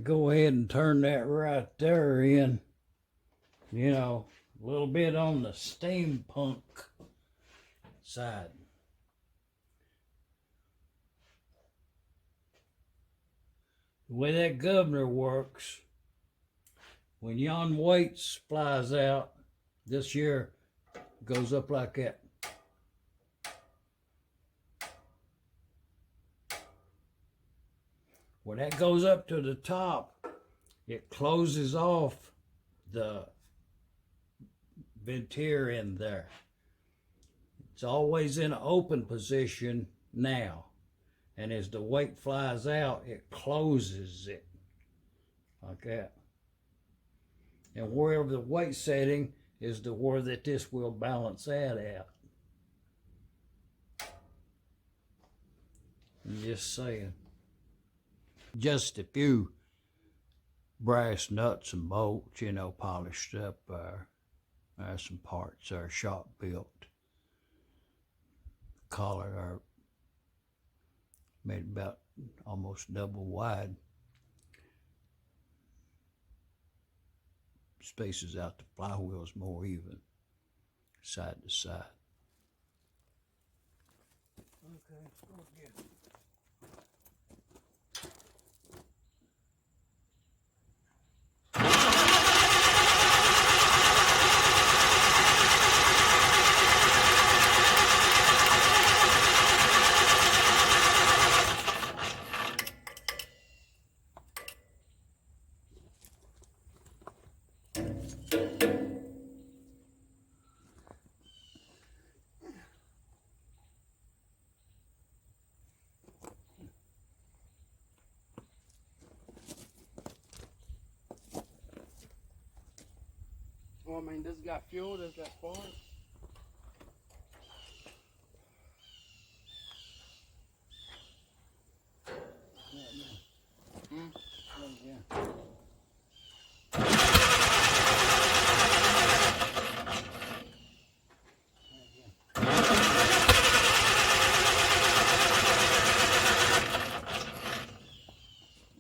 Go ahead and turn that right there in. You know, a little bit on the steampunk side. The way that governor works, when yon weight flies out, this year goes up like that. When that goes up to the top, it closes off the ventier in there. It's always in an open position now. And as the weight flies out, it closes it like that. And wherever the weight setting is the where that this will balance that out. I'm just saying. Just a few brass nuts and bolts, you know, polished up there. There's some parts that are shop built. Collar are made about almost double wide. Spaces out the flywheels more even, side to side. Okay, let's go again. Well, I mean, this got fuel, this got spark.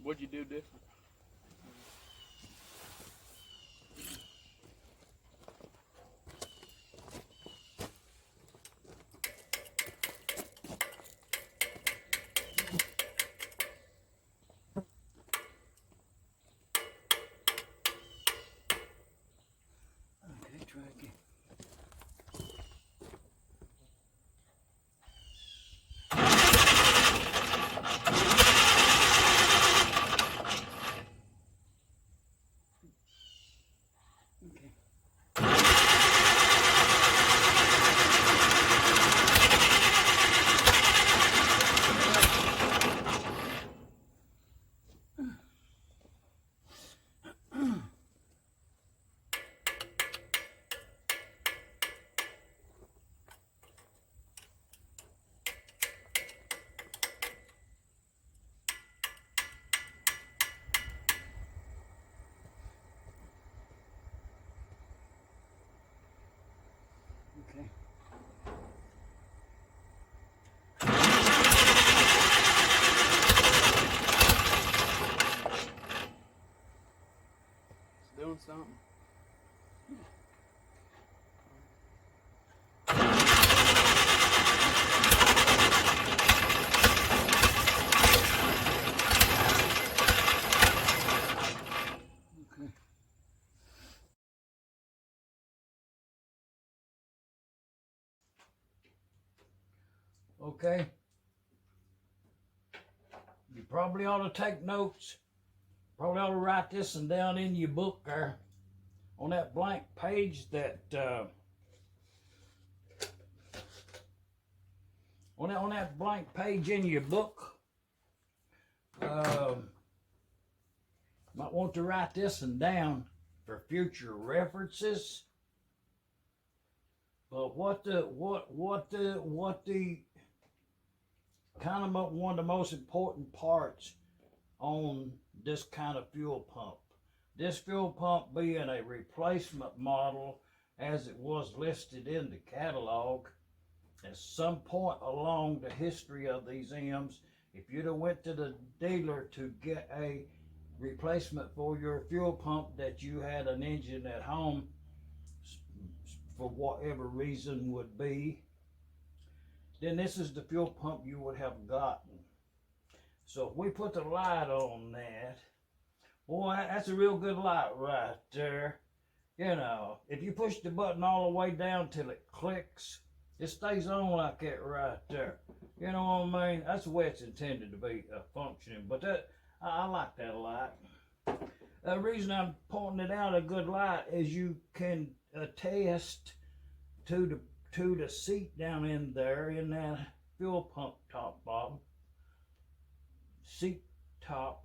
What'd you do different? Okay, try again. Okay. It's doing something. Okay. You probably ought to take notes. Probably ought to write this one down in your book there. On that blank page that on that blank page in your book. Might want to write this one down for future references. But what the kind of one of the most important parts on this kind of fuel pump. This fuel pump being a replacement model as it was listed in the catalog. At some point along the history of these M's, if you'd have went to the dealer to get a replacement for your fuel pump that you had an engine at home for whatever reason would be, then this is the fuel pump you would have gotten. So if we put the light on that, boy, that's a real good light right there. You know, if you push the button all the way down till it clicks, it stays on like that right there. You know what I mean? That's the way it's intended to be functioning. But that I like that light. The reason I'm pointing it out a good light is you can attest to the seat down in there in that fuel pump top bottom. Seat top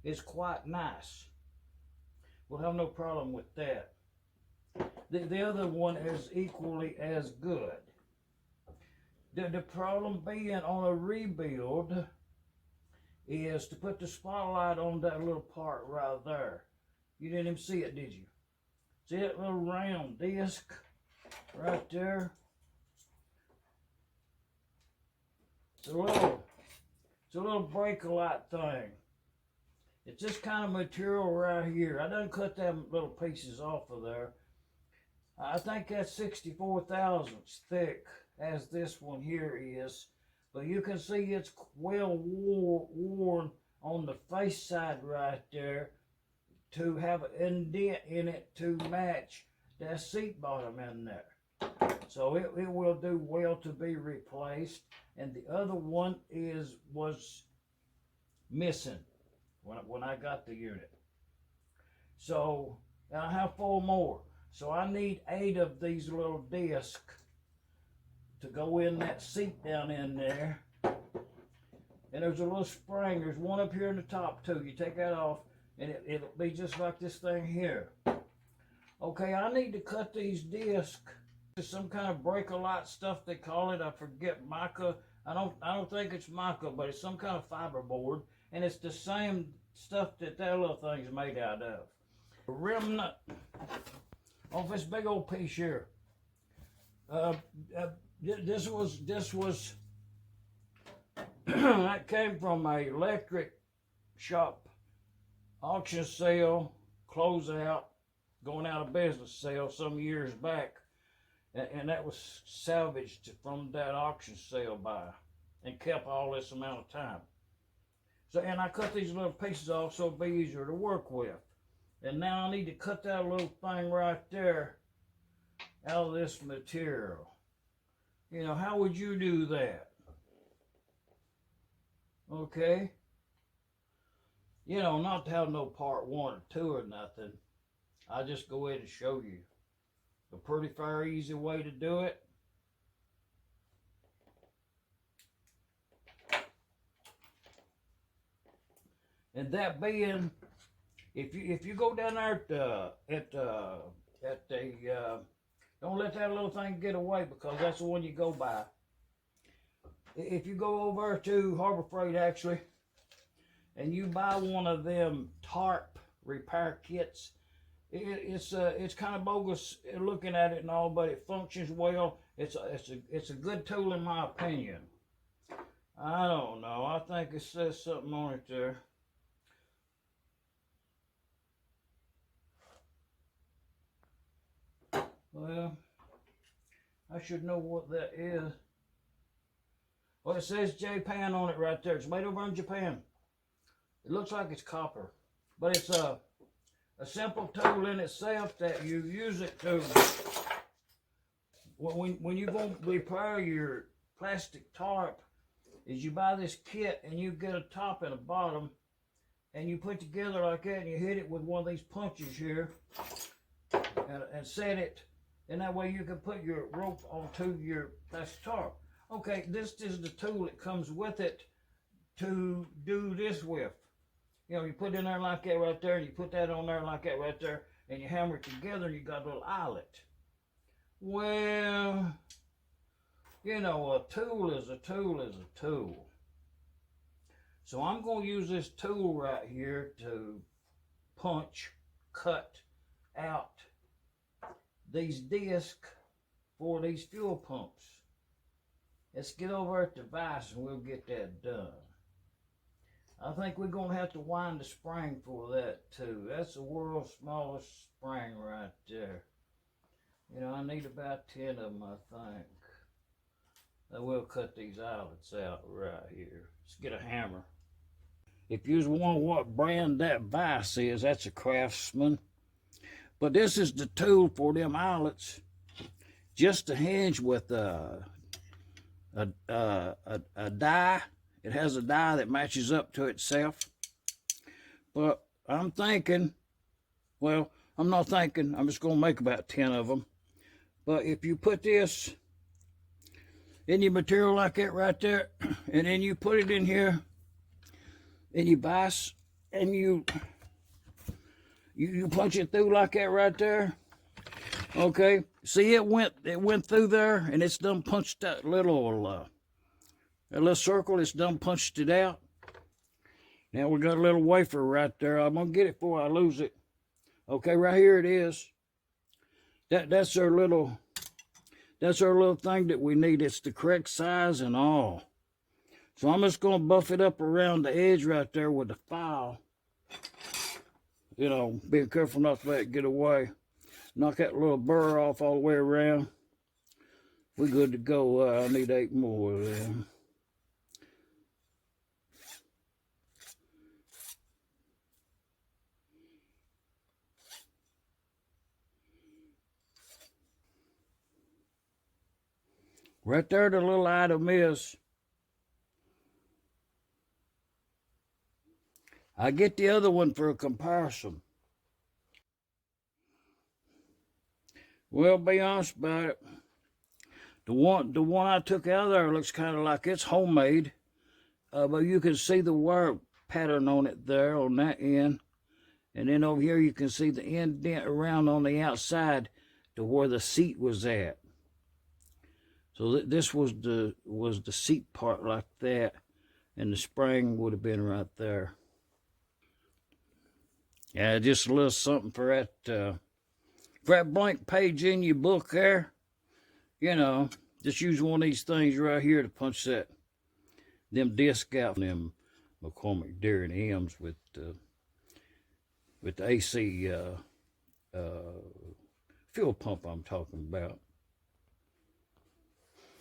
is quite nice. We'll have no problem with that. The other one is equally as good. The problem being on a rebuild is to put the spotlight on that little part right there. You didn't even see it, did you? See that little round disc right there? It's a little breaker light thing. It's this kind of material right here. I done cut them little pieces off of there. I think that's 64 thousandths thick, as this one here is. But you can see it's well worn on the face side right there to have an indent in it to match that seat bottom in there. So it will do well to be replaced. And the other one was missing when I got the unit. So I have 4 more. So I need 8 of these little discs to go in that seat down in there. And there's a little spring. There's one up here in the top too. You take that off and it'll be just like this thing here. Okay, I need to cut these discs. There's some kind of breaker light stuff they call it. I forget, mica. I don't think it's mica, but it's some kind of fiberboard. And it's the same stuff that little thing's made out of. A rim nut off this big old piece here. This was that came from a electric shop auction sale, closeout, going out of business sale some years back, and that was salvaged from that auction sale by and kept all this amount of time. So, and I cut these little pieces off so it'd be easier to work with. And now I need to cut that little thing right there out of this material. You know, how would you do that? Okay. You know, not to have no part 1 or 2 or nothing. I'll just go ahead and show you a pretty fair, easy way to do it. And that being, if you go down there at the don't let that little thing get away, because that's the one you go by. If you go over to Harbor Freight actually, and you buy one of them tarp repair kits, it's kind of bogus looking at it and all, but it functions well. It's a good tool in my opinion. I don't know. I think it says something on it there. Well, I should know what that is. Well, it says Japan on it right there. It's made over in Japan. It looks like it's copper, but it's a simple tool in itself that you use it to, when you're going to repair your plastic tarp, is you buy this kit and you get a top and a bottom, and you put together like that, and you hit it with one of these punches here, and set it. And that way you can put your rope onto your plastic tarp. Okay, this is the tool that comes with it to do this with. You know, you put it in there like that right there, and you put that on there like that right there, and you hammer it together, and you got a little eyelet. Well, you know, a tool is a tool is a tool. So I'm going to use this tool right here to cut out these discs for these fuel pumps. Let's get over at the vise and we'll get that done. I I think we're gonna have to wind the spring for that too. That's the world's smallest spring right there. You know, I need about 10 of them, I think. I will cut these eyelets out right here. Let's get a hammer. If you was wondering what brand that vise is, that's a Craftsman. But this is the tool for them eyelets. Just to hinge with a die. It has a die that matches up to itself. But I'm thinking, well, I'm not thinking, I'm just going to make about 10 of them. But if you put this in your material like that right there, and then you put it in here, and you vise, and you punch it through like that right there. Okay, see it went through there, and it's done punched that little circle. It's done punched it out. Now we got a little wafer right there. I'm gonna get it before I lose it. Okay, right here it is. That's our little thing that we need. It's the correct size and all. So I'm just gonna buff it up around the edge right there with the file. You know, being careful not to let it get away. Knock that little burr off all the way around. We're good to go. I need 8 more of them. Right there, the little item is. I get the other one for a comparison. Well, be honest about it. The one I took out of there looks kind of like it's homemade, but you can see the wire pattern on it there on that end, and then over here you can see the indent around on the outside to where the seat was at. So this was the seat part like that, and the spring would have been right there. Yeah, just a little something for that blank page in your book there. You know, just use one of these things right here to punch them discs out from them McCormick Deering Engines with the AC fuel pump I'm talking about.